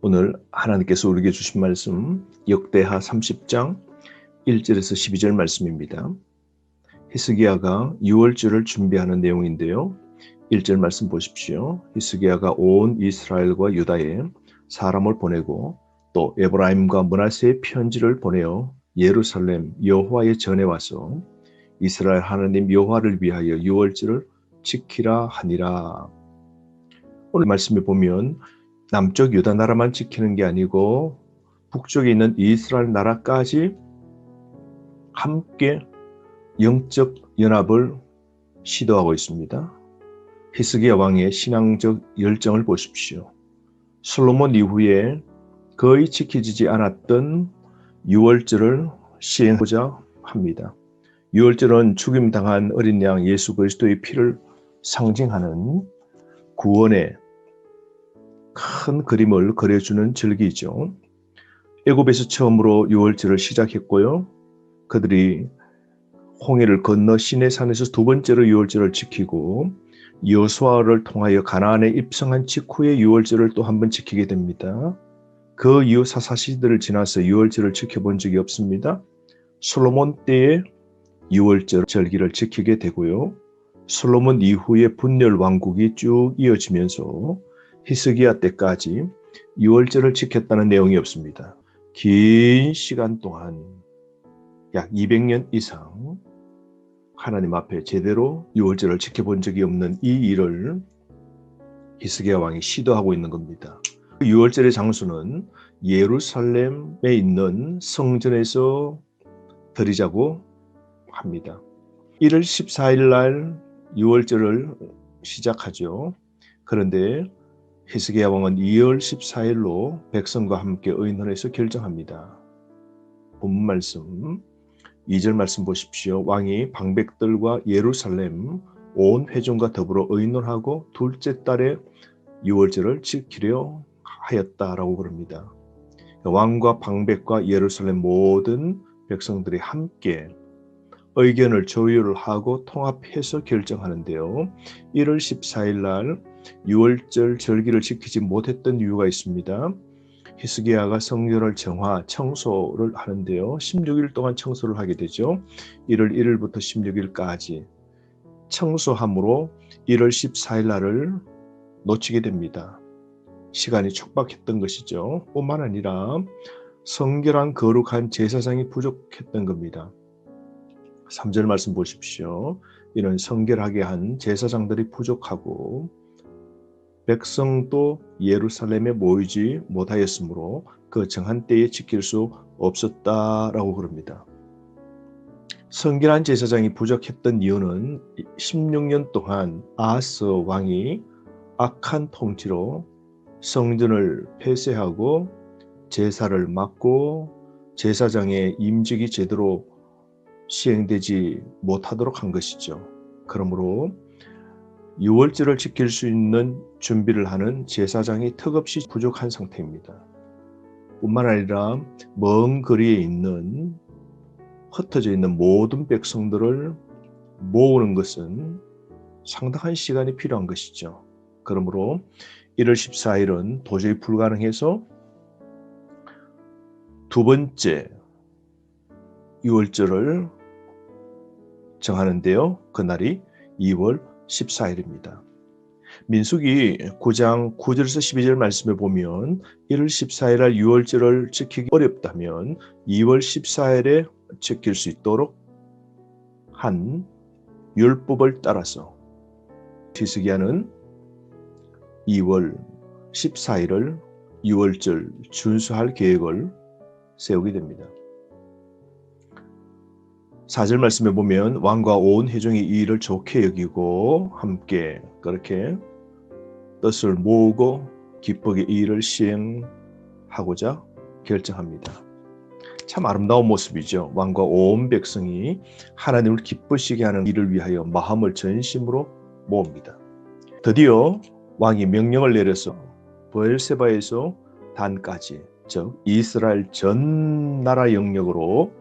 오늘 하나님께서 우리에게 주신 말씀 역대하 30장 1절에서 12절 말씀입니다. 히스기야가 유월절을 준비하는 내용인데요. 1절 말씀 보십시오. 히스기야가 온 이스라엘과 유다에 사람을 보내고 또 에브라임과 므낫세의 편지를 보내어 예루살렘 여호와의 전에 와서 이스라엘 하나님 여호와를 위하여 유월절을 지키라 하니라. 오늘 말씀에 보면 남쪽 유다 나라만 지키는 게 아니고 북쪽에 있는 이스라엘 나라까지 함께 영적 연합을 시도하고 있습니다. 히스기야 왕의 신앙적 열정을 보십시오. 솔로몬 이후에 거의 지켜지지 않았던 유월절을 시행하고자 합니다. 유월절은 죽임당한 어린 양 예수 그리스도의 피를 상징하는 구원의 큰 그림을 그려주는 절기죠. 애굽에서 처음으로 유월절을 시작했고요. 그들이 홍해를 건너 시내산에서 두 번째로 유월절을 지키고 여호수아를 통하여 가나안에 입성한 직후에 유월절을 또 한 번 지키게 됩니다. 그 이후 사사시대를 지나서 유월절을 지켜본 적이 없습니다. 솔로몬 때에 유월절 절기를 지키게 되고요. 솔로몬 이후에 분열 왕국이 쭉 이어지면서 히스기야 때까지 유월절을 지켰다는 내용이 없습니다. 긴 시간 동안 약 200년 이상 하나님 앞에 제대로 유월절을 지켜본 적이 없는 이 일을 히스기야 왕이 시도하고 있는 겁니다. 유월절의 장소는 예루살렘에 있는 성전에서 드리자고 합니다. 1월 14일 날 유월절을 시작하죠. 그런데 히스기야 왕은 2월 14일로 백성과 함께 의논해서 결정합니다. 본문 말씀 2절 말씀 보십시오. 왕이 방백들과 예루살렘 온 회중과 더불어 의논하고 둘째 달에 유월절을 지키려 하였다라고 그럽니다. 왕과 방백과 예루살렘 모든 백성들이 함께 의견을 조율을 하고 통합해서 결정하는데요. 1월 14일 날 유월절 절기를 지키지 못했던 이유가 있습니다. 히스기야가 성전을 청소를 하는데요. 16일 동안 청소를 하게 되죠. 1월 1일부터 16일까지 청소함으로 1월 14일 날을 놓치게 됩니다. 시간이 촉박했던 것이죠. 뿐만 아니라 성결한 거룩한 제사장이 부족했던 겁니다. 3절 말씀 보십시오. 이런 성결하게 한 제사장들이 부족하고 백성도 예루살렘에 모이지 못하였으므로 그 정한 때에 지킬 수 없었다라고 그럽니다. 성결한 제사장이 부족했던 이유는 16년 동안 아하스 왕이 악한 통치로 성전을 폐쇄하고 제사를 막고 제사장의 임직이 제대로 시행되지 못하도록 한 것이죠. 그러므로 유월절을 지킬 수 있는 준비를 하는 제사장이 턱없이 부족한 상태입니다. 뿐만 아니라 먼 거리에 있는 흩어져 있는 모든 백성들을 모으는 것은 상당한 시간이 필요한 것이죠. 그러므로 1월 14일은 도저히 불가능해서 두 번째 유월절을 정하는데요. 그날이 2월 14일입니다. 민수기 9장 9절에서 12절 말씀에 보면 1월 14일 날 유월절을 지키기 어렵다면 2월 14일에 지킬 수 있도록 한 율법을 따라서 히스기야는 2월 14일을 유월절 준수할 계획을 세우게 됩니다. 4절 말씀에 보면 왕과 온 회중이 이 일을 좋게 여기고 함께 그렇게 뜻을 모으고 기쁘게 이 일을 시행하고자 결정합니다. 참 아름다운 모습이죠. 왕과 온 백성이 하나님을 기쁘시게 하는 일을 위하여 마음을 전심으로 모읍니다. 드디어 왕이 명령을 내려서 브엘세바에서 단까지, 즉 이스라엘 전 나라 영역으로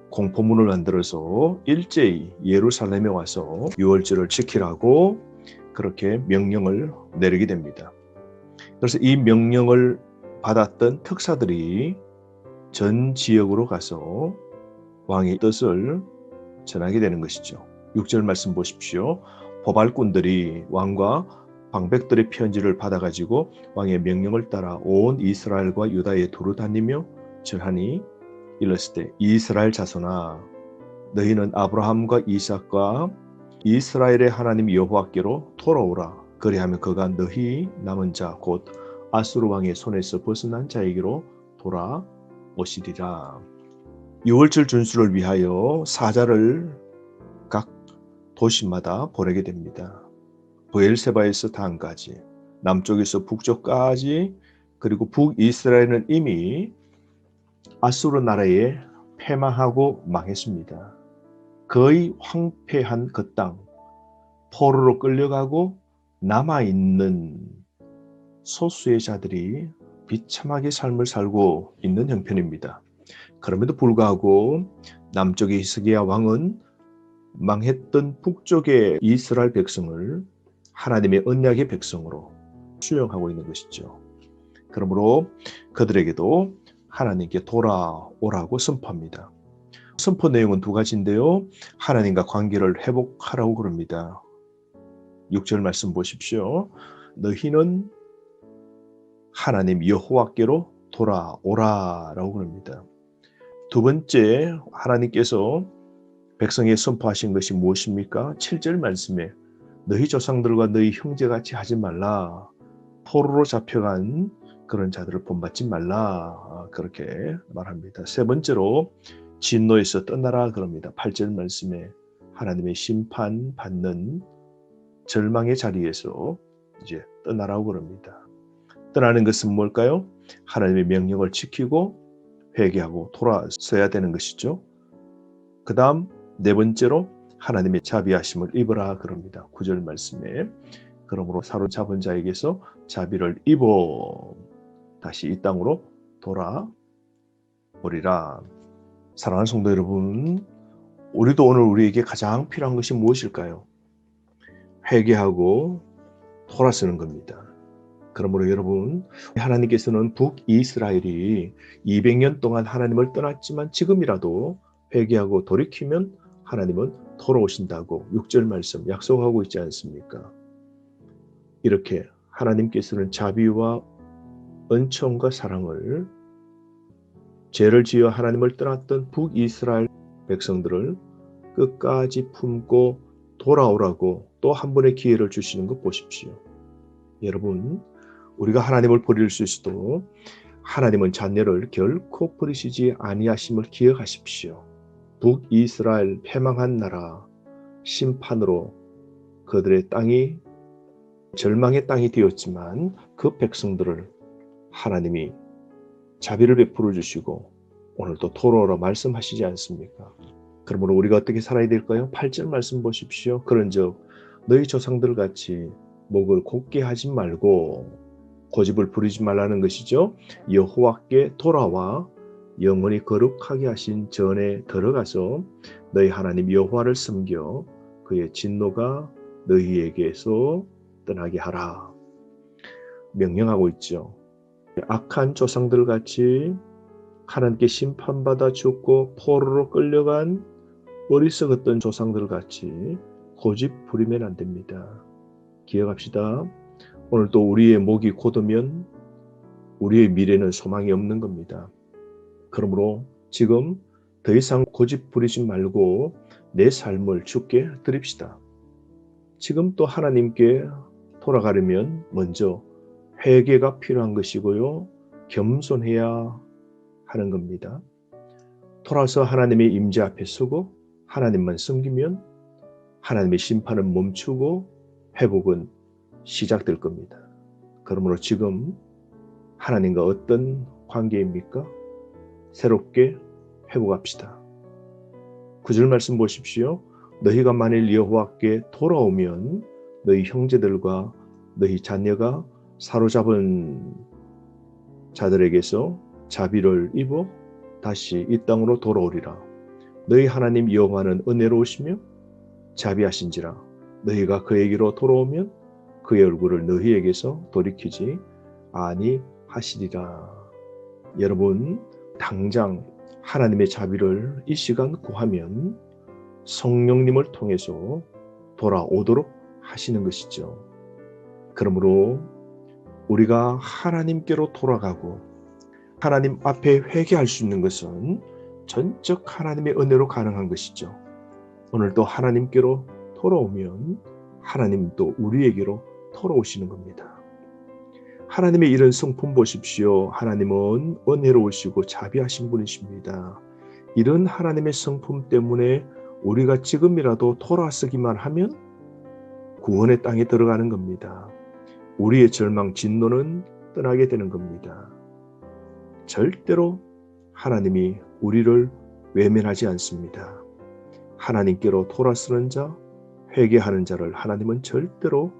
공포문을 만들어서 일제히 예루살렘에 와서 유월절을 지키라고 그렇게 명령을 내리게 됩니다. 그래서 이 명령을 받았던 특사들이 전 지역으로 가서 왕의 뜻을 전하게 되는 것이죠. 6절 말씀 보십시오. 포발꾼들이 왕과 방백들의 편지를 받아가지고 왕의 명령을 따라 온 이스라엘과 유다에 두루 다니며 절하니 일렀을 때 이스라엘 자손아 너희는 아브라함과 이삭과 이스라엘의 하나님 여호와께로 돌아오라. 그리하면 그가 너희 남은 자 곧 아수르 왕의 손에서 벗어난 자에게로 돌아오시리라. 유월절 준수를 위하여 사자를 각 도시마다 보내게 됩니다. 브엘세바에서 단까지, 남쪽에서 북쪽까지, 그리고 북이스라엘은 이미 아수르 나라에 패망하고 망했습니다. 거의 황폐한 그 땅, 포로로 끌려가고 남아있는 소수의 자들이 비참하게 삶을 살고 있는 형편입니다. 그럼에도 불구하고 남쪽의 히스기야 왕은 망했던 북쪽의 이스라엘 백성을 하나님의 언약의 백성으로 수용하고 있는 것이죠. 그러므로 그들에게도 하나님께 돌아오라고 선포합니다. 선포 내용은 두 가지인데요. 하나님과 관계를 회복하라고 그럽니다. 6절 말씀 보십시오. 너희는 하나님 여호와께로 돌아오라라고 그럽니다. 두 번째 하나님께서 백성에 선포하신 것이 무엇입니까? 7절 말씀에 너희 조상들과 너희 형제같이 하지 말라. 포로로 잡혀간 그런 자들을 본받지 말라. 그렇게 말합니다. 세 번째로 진노에서 떠나라 그럽니다. 8절 말씀에 하나님의 심판받는 절망의 자리에서 이제 떠나라고 그럽니다. 떠나는 것은 뭘까요? 하나님의 명령을 지키고 회개하고 돌아서야 되는 것이죠. 그 다음 네 번째로 하나님의 자비하심을 입으라 그럽니다. 9절 말씀에 그러므로 사로잡은 자에게서 자비를 입어 다시 이 땅으로 돌아오리라. 사랑하는 성도 여러분, 우리도 오늘 우리에게 가장 필요한 것이 무엇일까요? 회개하고 돌아서는 겁니다. 그러므로 여러분, 하나님께서는 북이스라엘이 200년 동안 하나님을 떠났지만 지금이라도 회개하고 돌이키면 하나님은 돌아오신다고 6절 말씀 약속하고 있지 않습니까? 이렇게 하나님께서는 자비와 은총과 사랑을 죄를 지어 하나님을 떠났던 북이스라엘 백성들을 끝까지 품고 돌아오라고 또 한 번의 기회를 주시는 것 보십시오. 여러분, 우리가 하나님을 버릴 수 있어도 하나님은 자녀를 결코 버리시지 아니하심을 기억하십시오. 북이스라엘 패망한 나라 심판으로 그들의 땅이 절망의 땅이 되었지만 그 백성들을 하나님이 자비를 베풀어 주시고 오늘도 돌아오라 말씀하시지 않습니까? 그러므로 우리가 어떻게 살아야 될까요? 8절 말씀 보십시오. 그런즉 너희 조상들 같이 목을 곧게 하지 말고 고집을 부리지 말라는 것이죠. 여호와께 돌아와 영원히 거룩하게 하신 전에 들어가서 너희 하나님 여호와를 섬겨 그의 진노가 너희에게서 떠나게 하라. 명령하고 있죠. 악한 조상들 같이 하나님께 심판받아 죽고 포로로 끌려간 어리석었던 조상들 같이 고집 부리면 안 됩니다. 기억합시다. 오늘도 우리의 목이 곧으면 우리의 미래는 소망이 없는 겁니다. 그러므로 지금 더 이상 고집 부리지 말고 내 삶을 주께 드립시다. 지금 또 하나님께 돌아가려면 먼저 회개가 필요한 것이고요. 겸손해야 하는 겁니다. 돌아서 하나님의 임재 앞에 서고 하나님만 섬기면 하나님의 심판은 멈추고 회복은 시작될 겁니다. 그러므로 지금 하나님과 어떤 관계입니까? 새롭게 회복합시다. 9절 말씀 보십시오. 너희가 만일 여호와께 돌아오면 너희 형제들과 너희 자녀가 사로잡은 자들에게서 자비를 입어 다시 이 땅으로 돌아오리라. 너희 하나님 여호와는 은혜로우시며 자비하신지라. 너희가 그에게로 돌아오면 그의 얼굴을 너희에게서 돌이키지 하시리라. 여러분, 당장 하나님의 자비를 이 시간 구하면 성령님을 통해서 돌아오도록 하시는 것이죠. 그러므로 우리가 하나님께로 돌아가고 하나님 앞에 회개할 수 있는 것은 전적 하나님의 은혜로 가능한 것이죠. 오늘도 하나님께로 돌아오면 하나님도 우리에게로 돌아오시는 겁니다. 하나님의 이런 성품 보십시오. 하나님은 은혜로우시고 자비하신 분이십니다. 이런 하나님의 성품 때문에 우리가 지금이라도 돌아서기만 하면 구원의 땅에 들어가는 겁니다. 우리의 절망 진노는 떠나게 되는 겁니다. 절대로 하나님이 우리를 외면하지 않습니다. 하나님께로 돌아서는 자, 회개하는 자를 하나님은 절대로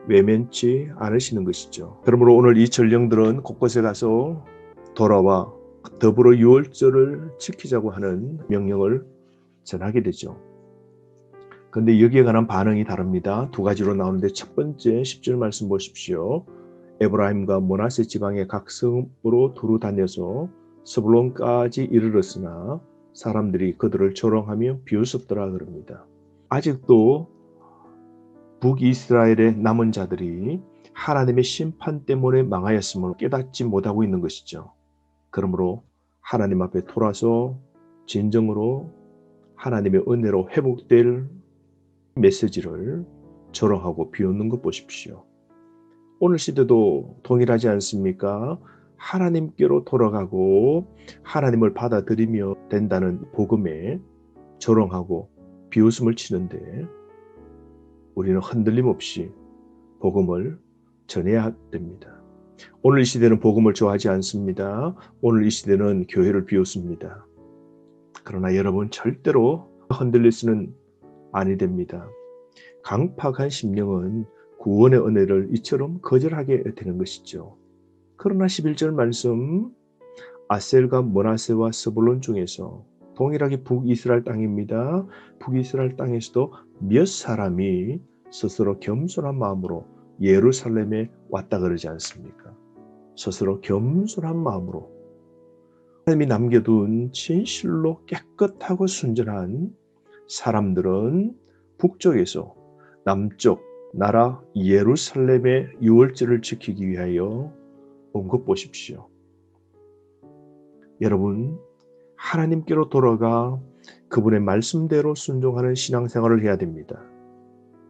외면치 않으시는 것이죠. 그러므로 오늘 이 전령들은 곳곳에 가서 돌아와 더불어 유월절을 지키자고 하는 명령을 전하게 되죠. 그런데 여기에 관한 반응이 다릅니다. 두 가지로 나오는데 첫 번째 10절 말씀 보십시오. 에브라임과 므낫세 지방의 각 성으로 두루 다녀서 스불론까지 이르렀으나 사람들이 그들을 조롱하며 비웃었더라 그럽니다. 아직도 북이스라엘의 남은 자들이 하나님의 심판 때문에 망하였음을 깨닫지 못하고 있는 것이죠. 그러므로 하나님 앞에 돌아서 진정으로 하나님의 은혜로 회복될 메시지를 조롱하고 비웃는 것 보십시오. 오늘 시대도 동일하지 않습니까? 하나님께로 돌아가고 하나님을 받아들이며 된다는 복음에 조롱하고 비웃음을 치는데 우리는 흔들림 없이 복음을 전해야 됩니다. 오늘 이 시대는 복음을 좋아하지 않습니다. 오늘 이 시대는 교회를 비웃습니다. 그러나 여러분 절대로 흔들릴 수는 아니 됩니다. 강팍한 심령은 구원의 은혜를 이처럼 거절하게 되는 것이죠. 그러나 11절 말씀 아셀과 므낫세와 스불론 중에서 동일하게 북이스라엘 땅입니다. 북이스라엘 땅에서도 몇 사람이 스스로 겸손한 마음으로 예루살렘에 왔다 그러지 않습니까? 스스로 겸손한 마음으로 하나님이 남겨둔 진실로 깨끗하고 순전한 사람들은 북쪽에서 남쪽 나라 예루살렘의 유월절을 지키기 위하여 온 것 보십시오. 여러분, 하나님께로 돌아가 그분의 말씀대로 순종하는 신앙생활을 해야 됩니다.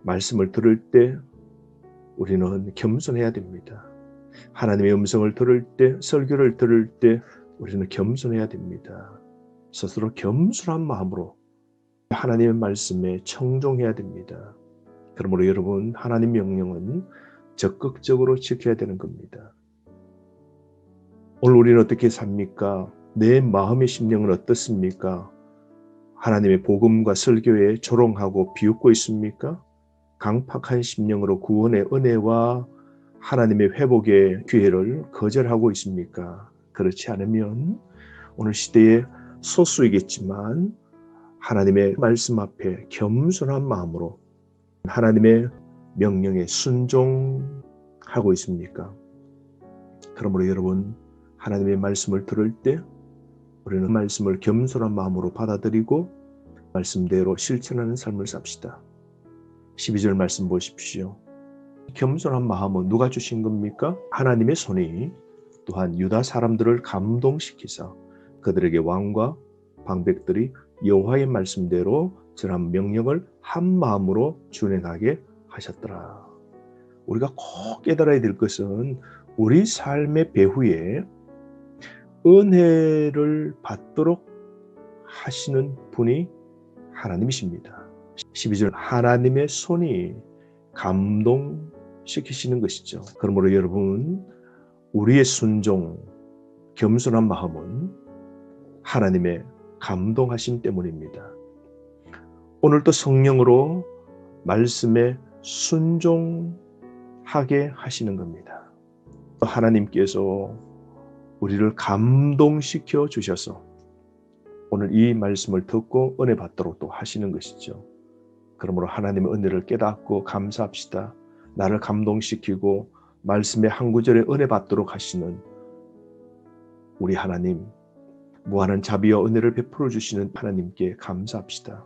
말씀을 들을 때 우리는 겸손해야 됩니다. 하나님의 음성을 들을 때, 설교를 들을 때 우리는 겸손해야 됩니다. 스스로 겸손한 마음으로 하나님의 말씀에 청종해야 됩니다. 그러므로 여러분, 하나님 명령은 적극적으로 지켜야 되는 겁니다. 오늘 우리는 어떻게 삽니까? 내 마음의 심령은 어떻습니까? 하나님의 복음과 설교에 조롱하고 비웃고 있습니까? 강팍한 심령으로 구원의 은혜와 하나님의 회복의 기회를 거절하고 있습니까? 그렇지 않으면 오늘 시대의 소수이겠지만 하나님의 말씀 앞에 겸손한 마음으로 하나님의 명령에 순종하고 있습니까? 그러므로 여러분, 하나님의 말씀을 들을 때 우리는 말씀을 겸손한 마음으로 받아들이고 말씀대로 실천하는 삶을 삽시다. 12절 말씀 보십시오. 겸손한 마음은 누가 주신 겁니까? 하나님의 손이 또한 유다 사람들을 감동시키사 그들에게 왕과 방백들이 여호와의 말씀대로 전한 명령을 한 마음으로 준행하게 하셨더라. 우리가 꼭 깨달아야 될 것은 우리 삶의 배후에 은혜를 받도록 하시는 분이 하나님이십니다. 12절 하나님의 손이 감동시키시는 것이죠. 그러므로 여러분, 우리의 순종, 겸손한 마음은 하나님의 감동하심 때문입니다. 오늘도 성령으로 말씀에 순종하게 하시는 겁니다. 하나님께서 우리를 감동시켜 주셔서 오늘 이 말씀을 듣고 은혜 받도록 또 하시는 것이죠. 그러므로 하나님의 은혜를 깨닫고 감사합시다. 나를 감동시키고 말씀의 한 구절에 은혜 받도록 하시는 우리 하나님, 무한한 자비와 은혜를 베풀어 주시는 하나님께 감사합시다.